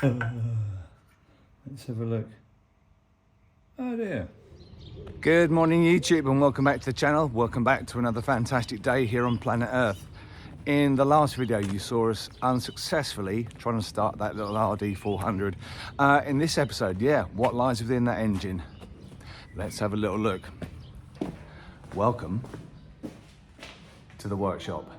Let's have a look. Oh dear. Good morning YouTube and welcome back to the channel. Welcome back to another fantastic day here on planet Earth. In the last video you saw us unsuccessfully trying to start that little RD400. In this episode, what lies within that engine? Let's have a little look. Welcome to the workshop.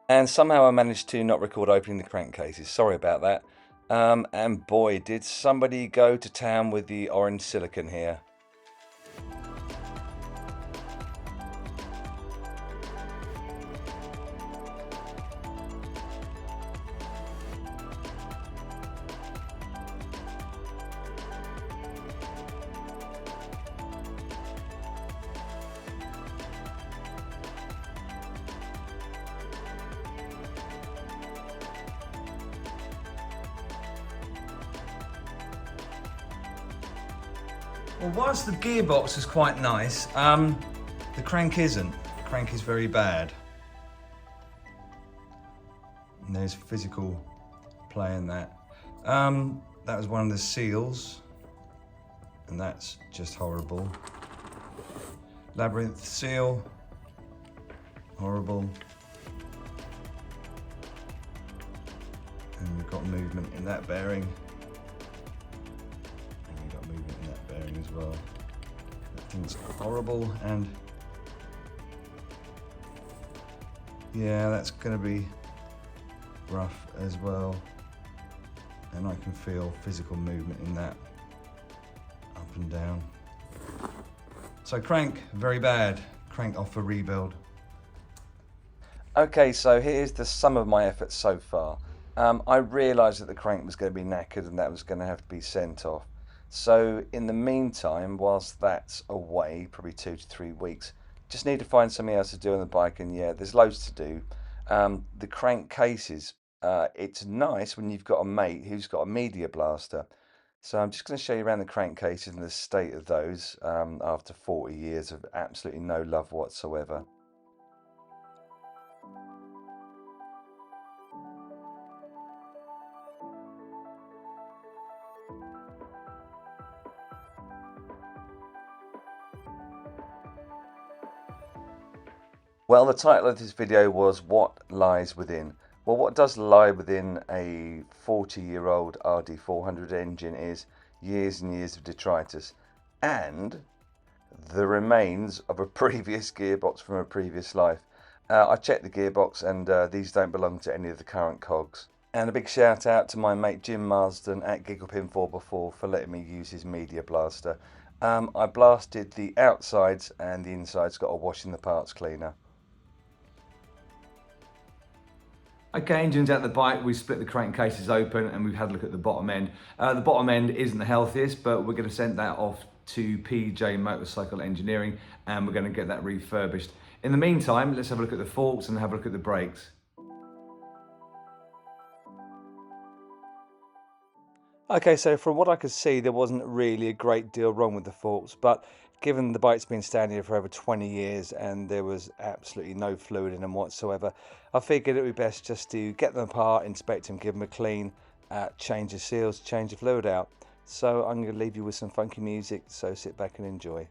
And somehow I managed to not record opening the crankcases. Sorry about that. And boy, did somebody go to town with the orange silicone here. Well, whilst the gearbox is quite nice, the crank isn't. The crank is very bad. And there's physical play in that. That was one of the seals, and that's just horrible. Labyrinth seal, horrible. And we've got movement in that bearing. As well. That thing's horrible, and yeah, that's going to be rough as well. And I can feel physical movement in that, up and down. So crank, very bad. Crank off for rebuild. Okay, so here's the sum of my efforts so far. I realised that the crank was going to be knackered and that was going to have to be sent off. So in the meantime, whilst that's away, probably 2 to 3 weeks, just need to find something else to do on the bike, and yeah, there's loads to do. The crank cases, it's nice when you've got a mate who's got a media blaster. So I'm just going to show you around the crank cases and the state of those after 40 years of absolutely no love whatsoever. Well, the title of this video was What Lies Within. Well, what does lie within a 40-year-old RD400 engine is years and years of detritus and the remains of a previous gearbox from a previous life. I checked the gearbox, and these don't belong to any of the current cogs. And a big shout out to my mate Jim Marsden at GigglePin4x4 for letting me use his media blaster. I blasted the outsides and the insides got a wash in the parts cleaner. Okay, engines out the bike, we split the crankcases open and we've had a look at the bottom end. The bottom end isn't the healthiest, but we're going to send that off to PJ Motorcycle Engineering and we're going to get that refurbished. In the meantime, let's have a look at the forks and have a look at the brakes. Okay, so from what I could see, there wasn't really a great deal wrong with the forks, but given the bike's been standing here for over 20 years and there was absolutely no fluid in them whatsoever, I figured it would be best just to get them apart, inspect them, give them a clean, change the seals, change the fluid out. So I'm going to leave you with some funky music, so sit back and enjoy.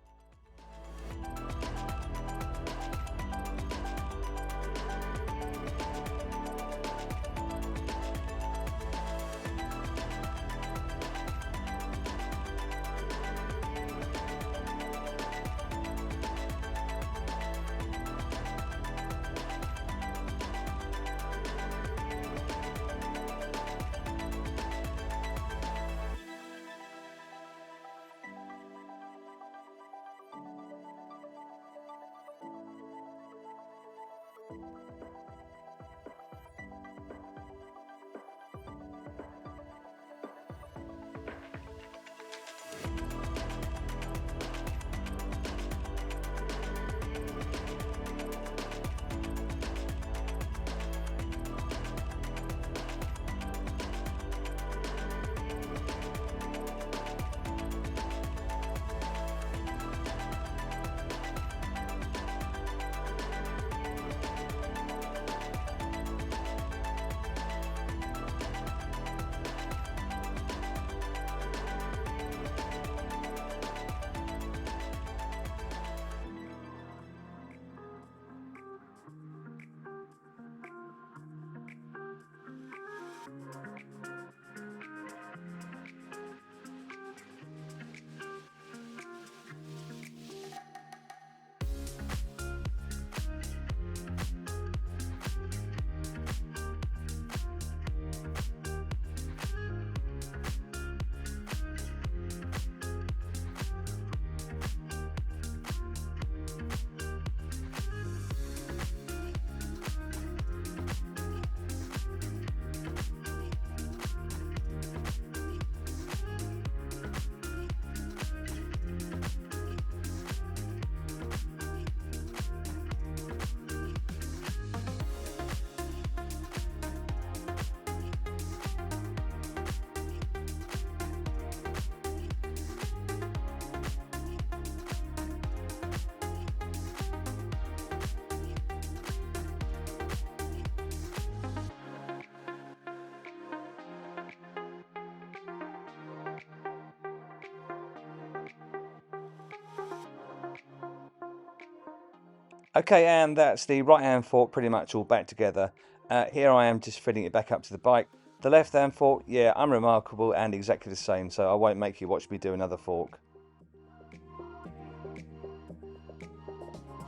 Okay, and that's the right hand fork pretty much all back together. Here I am just fitting it back up to the bike. The left hand fork, yeah, unremarkable and exactly the same, so I won't make you watch me do another fork.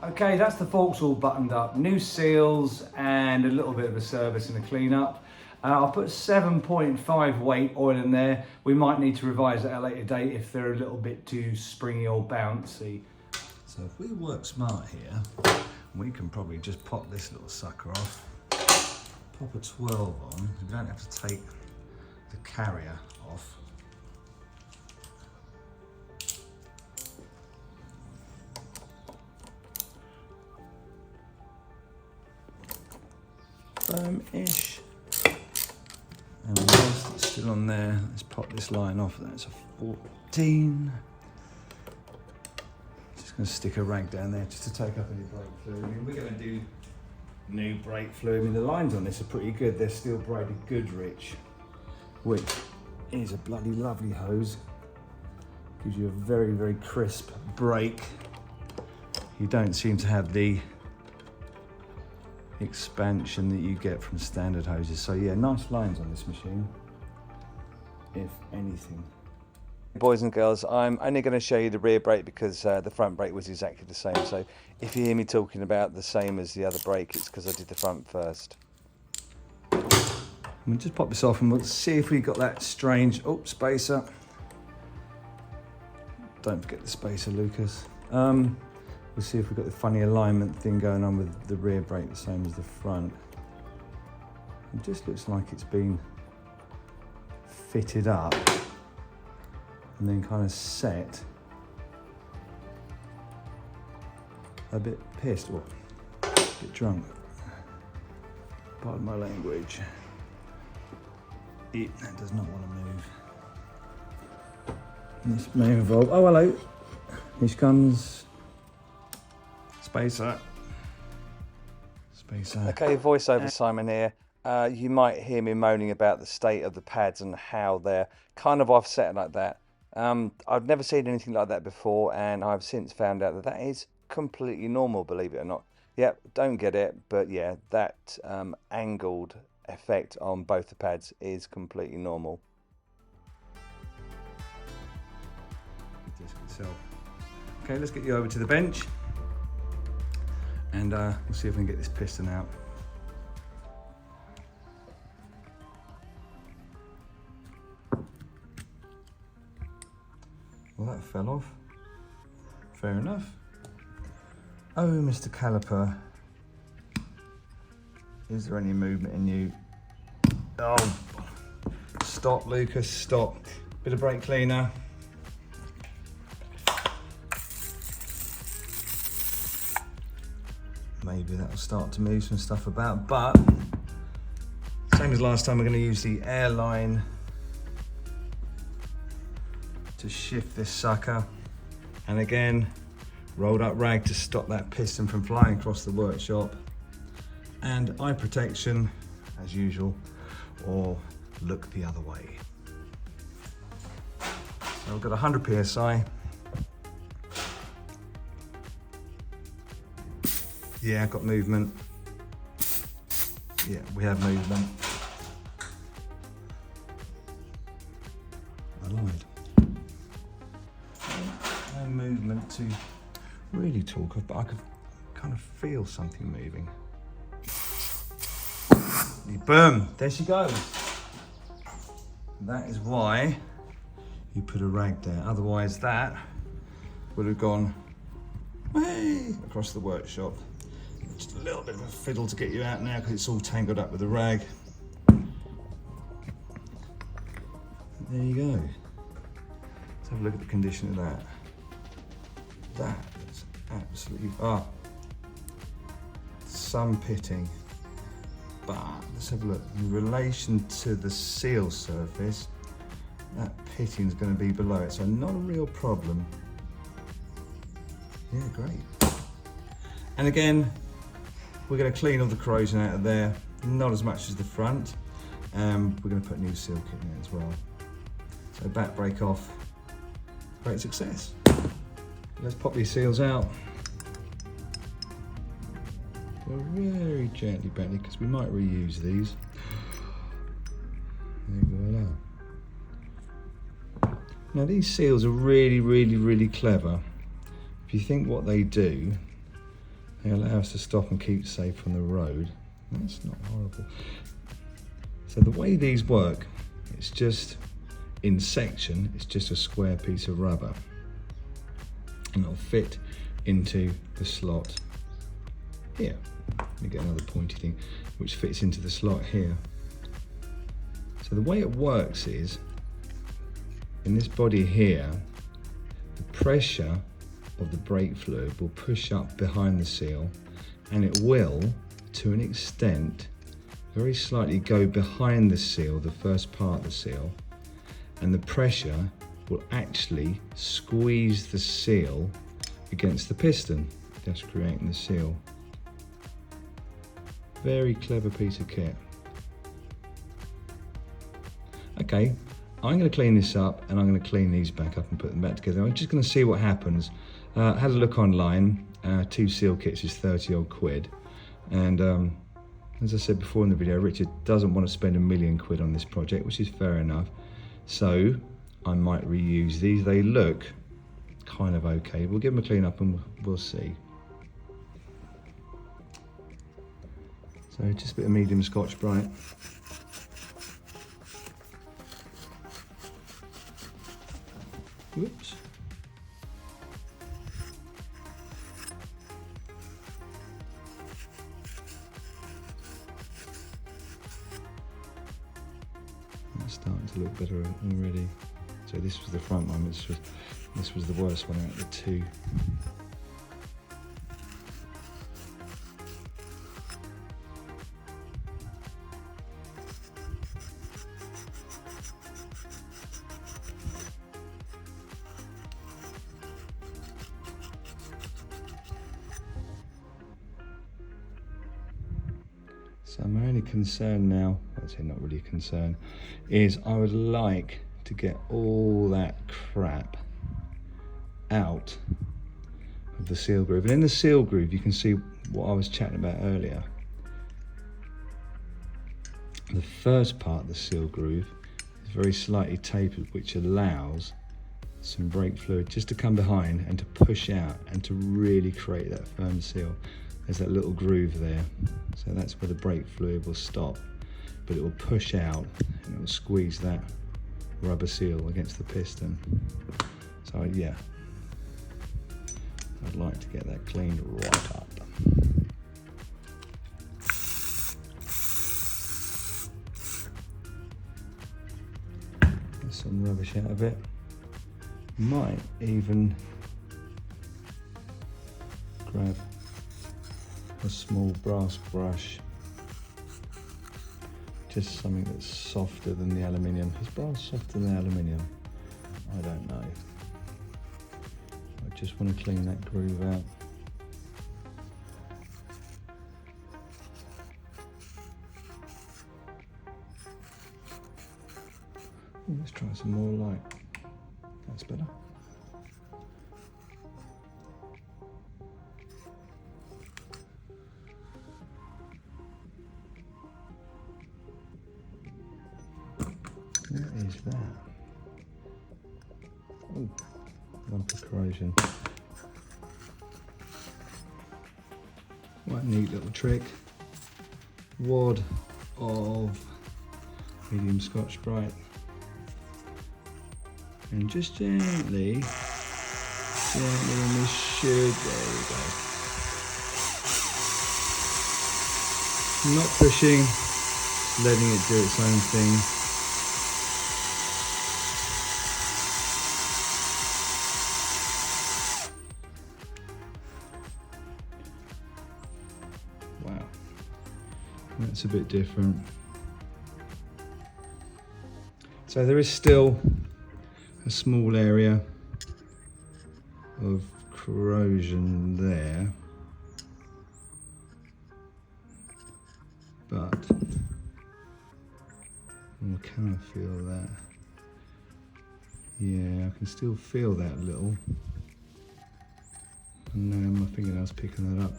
Okay, that's the forks all buttoned up. New seals and a little bit of a service and a clean up. I'll put 7.5 weight oil in there. We might need to revise that at a later date if they're a little bit too springy or bouncy. So if we work smart here, we can probably just pop this little sucker off, pop a 12 on. We don't have to take the carrier off. Firm-ish. And whilst it's still on there, let's pop this line off. That's a 14. Just going to stick a rag down there just to take up any brake fluid. I mean, we're going to do new brake fluid. I mean, the lines on this are pretty good. They're steel braided Goodrich, which is a bloody lovely hose. Gives you a very, very crisp brake. You don't seem to have the expansion that you get from standard hoses. So yeah, nice lines on this machine, if anything. Boys and girls, I'm only going to show you the rear brake because the front brake was exactly the same. So if you hear me talking about the same as the other brake, it's because I did the front first. We'll just pop this off and we'll see if we got that strange, spacer. Don't forget the spacer, Lucas. We'll see if we've got the funny alignment thing going on with the rear brake the same as the front. It just looks like it's been fitted up and then kind of set. A bit pissed, or a bit drunk. Pardon my language. That does not want to move. This may involve, oh hello, here she comes. Spacer. Okay, voiceover Simon here. You might hear me moaning about the state of the pads and how they're kind of offset like that. I've never seen anything like that before, and I've since found out that that is completely normal, believe it or not. Yep, don't get it, but yeah, that angled effect on both the pads is completely normal. Okay, let's get you over to the bench. And we'll see if we can get this piston out. Well, that fell off. Fair enough. Oh, Mr. Caliper. Is there any movement in you? Oh, stop, Lucas, stop. Bit of brake cleaner. Maybe that'll start to move some stuff about, but same as last time, we're going to use the air line to shift this sucker. And again, rolled up rag to stop that piston from flying across the workshop. And eye protection, as usual, or look the other way. So we've got 100 PSI. Yeah, got movement. Yeah, we have movement. I lied. No movement to really talk of, but I could kind of feel something moving. Boom, there she goes. That is why you put a rag there. Otherwise that would have gone way across the workshop. Just a little bit of a fiddle to get you out now because it's all tangled up with the rag. There you go. Let's have a look at the condition of that. That is absolutely, some pitting. But let's have a look. In relation to the seal surface, that pitting is going to be below it, so not a real problem. Yeah, great. And again, we're going to clean all the corrosion out of there, not as much as the front. We're going to put new seal kit in there as well. So back brake off, great success. Let's pop these seals out. Go very gently, Bentley, because we might reuse these. Voila. Now these seals are really clever. If you think what they do, they allow us to stop and keep safe from the road. That's not horrible. So the way these work, it's just in section, it's just a square piece of rubber. And it'll fit into the slot here. Let me get another pointy thing, which fits into the slot here. So the way it works is, in this body here, the pressure of the brake fluid will push up behind the seal, and it will, to an extent, very slightly go behind the seal, the first part of the seal, and the pressure will actually squeeze the seal against the piston, thus creating the seal. Very clever piece of kit. Okay, I'm going to clean this up and I'm going to clean these back up and put them back together. I'm just going to see what happens. I had a look online. 2 seal kits is 30 odd quid, and as I said before in the video, Richard doesn't want to spend £1 million on this project, which is fair enough. So I might reuse these. They look kind of okay. We'll give them a clean up and we'll see. So just a bit of medium Scotch-Brite. Whoops. That's starting to look better already. So this was the front one, this was the worst one out of the 2. So my only concern now, I'd say not really a concern, is I would like to get all that crap out of the seal groove. And in the seal groove, you can see what I was chatting about earlier. The first part of the seal groove is very slightly tapered, which allows some brake fluid just to come behind and to push out and to really create that firm seal. There's that little groove there, so that's where the brake fluid will stop, but it will push out and it will squeeze that rubber seal against the piston. So yeah, I'd like to get that cleaned right up. Get some rubbish out of it. Might even grab a small brass brush, just something that's softer than the aluminium. Is brass softer than aluminium? I don't know. I just want to clean that groove out. Ooh, let's try some more light. That's better. What is that? Oh, lump of corrosion. What a neat little trick. Wad of medium Scotch-Brite. And just gently in the should, there we go. Not pushing, just letting it do its own thing. Wow, that's a bit different. So there is still a small area of corrosion there, but I kind of feel that. Yeah, I can still feel that a little. And now my fingernail's picking that up.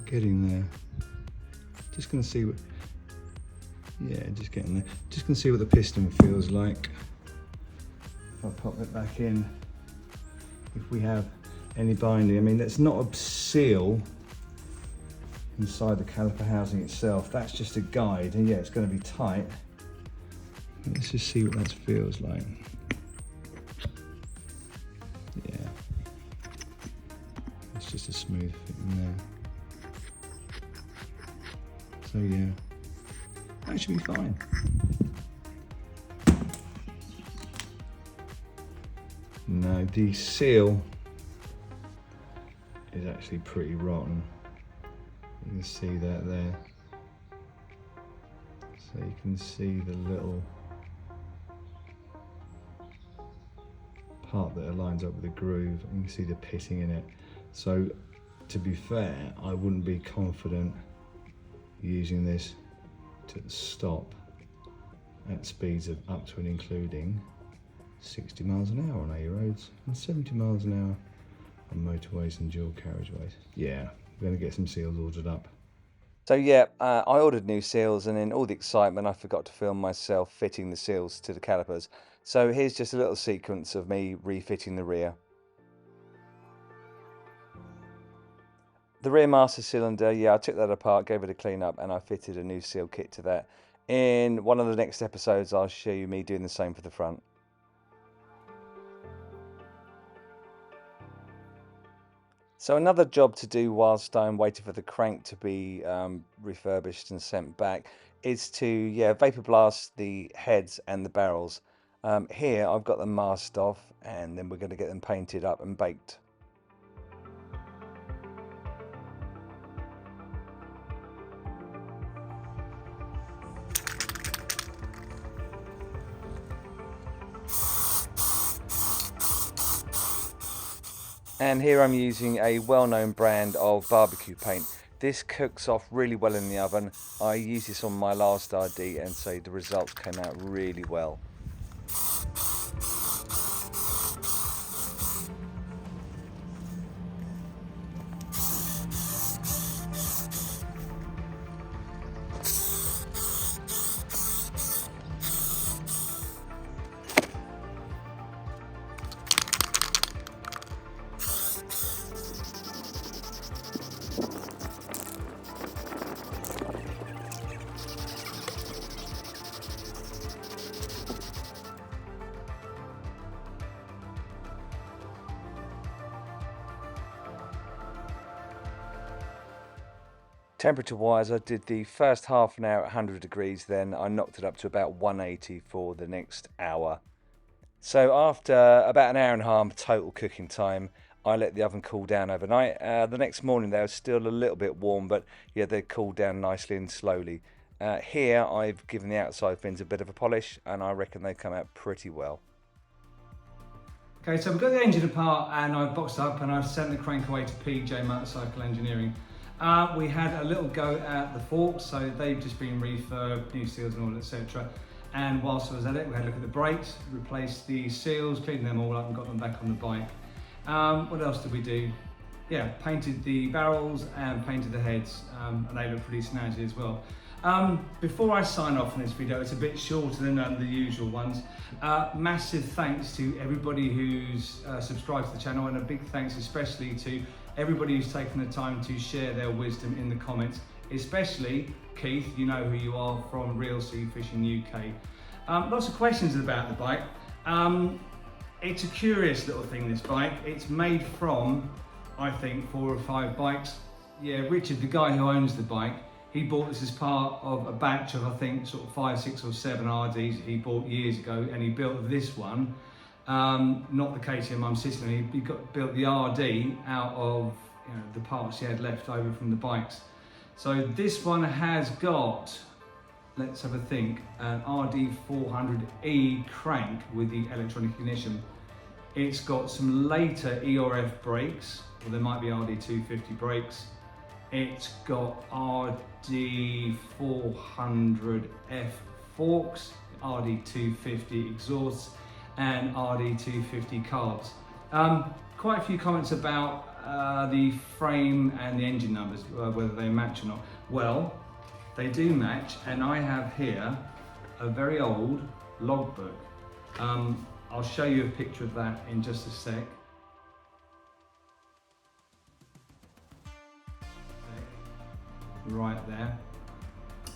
Getting there. Just gonna see what, yeah, just getting there. Just gonna see what the piston feels like. If I pop it back in, if we have any binding. I mean, that's not a seal inside the caliper housing itself. That's just a guide, and yeah, it's gonna be tight. Let's just see what that feels like. Yeah. It's just a smooth fit in there. So yeah, that should be fine. No, the seal is actually pretty rotten. You can see that there. So you can see the little part that aligns up with the groove, and you can see the pitting in it. So to be fair, I wouldn't be confident using this to stop at speeds of up to and including 60 miles an hour on A roads and 70 miles an hour on motorways and dual carriageways. Yeah, we're going to get some seals ordered up. So yeah, I ordered new seals, and in all the excitement I forgot to film myself fitting the seals to the calipers. So here's just a little sequence of me refitting the rear. The rear master cylinder, yeah, I took that apart, gave it a clean up, and I fitted a new seal kit to that. In one of the next episodes I'll show you me doing the same for the front. So another job to do whilst I'm waiting for the crank to be refurbished and sent back is to vapor blast the heads and the barrels. Here I've got them masked off, and then we're going to get them painted up and baked. And here I'm using a well-known brand of barbecue paint. This cooks off really well in the oven. I used this on my last RD, and so the results came out really well. Temperature wise, I did the first half an hour at 100 degrees, then I knocked it up to about 180 for the next hour. So after about an hour and a half total cooking time, I let the oven cool down overnight. The next morning they were still a little bit warm, but yeah, they cooled down nicely and slowly. Here I've given the outside fins a bit of a polish, and I reckon they come out pretty well. Okay, so we've got the engine apart, and I've boxed up, and I've sent the crank away to PJ Motorcycle Engineering. We had a little go at the forks, so they've just been refurbed, new seals and all, etc. And whilst I was at it, we had a look at the brakes, replaced the seals, cleaned them all up and got them back on the bike. What else did we do? Yeah, painted the barrels and painted the heads, and they look pretty snazzy as well. Before I sign off on this video, it's a bit shorter than the usual ones. Massive thanks to everybody who's subscribed to the channel, and a big thanks especially to everybody who's taken the time to share their wisdom in the comments, especially Keith, you know who you are, from Real Sea Fishing UK. Lots of questions about the bike. It's a curious little thing, this bike. It's made from, I think, 4 or 5 bikes. Yeah, Richard, the guy who owns the bike, he bought this as part of a batch of, I think, sort of 5, 6 or 7 RDs he bought years ago, and he built this one. Not the KTM I'm sitting on. He built the RD out of the parts he had left over from the bikes. So this one has got, let's have a think, an RD400E crank with the electronic ignition. It's got some later ERF brakes, or there might be RD250 brakes. It's got RD400F forks, RD250 exhausts, and RD250 carbs. Quite a few comments about the frame and the engine numbers, whether they match or not. Well, they do match, and I have here a very old logbook. I'll show you a picture of that in just a sec. Right there.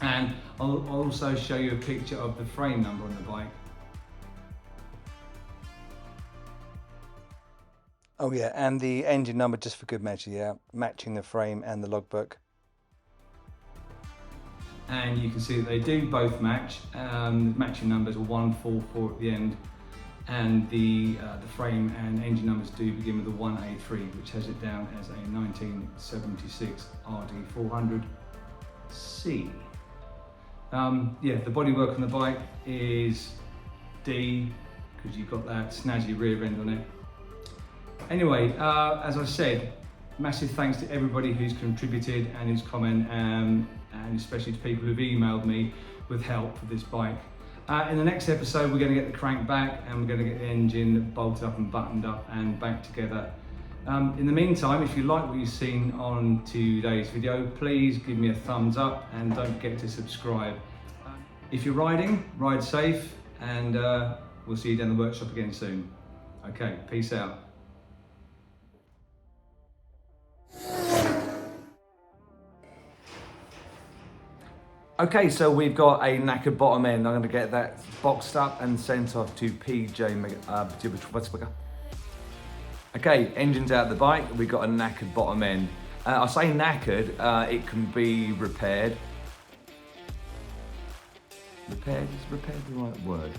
And I'll also show you a picture of the frame number on the bike. Oh yeah, and the engine number just for good measure, yeah, matching the frame and the logbook. And you can see that they do both match. Matching numbers are 144 at the end, and the frame and engine numbers do begin with a 183, which has it down as a 1976 RD400C. Yeah, the bodywork on the bike is D, because you've got that snazzy rear end on it. Anyway, as I said, massive thanks to everybody who's contributed and who's commented, and especially to people who've emailed me with help for this bike. In the next episode, we're going to get the crank back, and we're going to get the engine bolted up and buttoned up and back together. In the meantime, if you like what you've seen on today's video, please give me a thumbs up and don't forget to subscribe. If you're riding, ride safe, and we'll see you down the workshop again soon. Okay, peace out. Okay, so we've got a knackered bottom end. I'm going to get that boxed up and sent off to PJ. Okay, engine's out of the bike. We've got a knackered bottom end. I say knackered, it can be repaired. Repaired, is repaired the right word?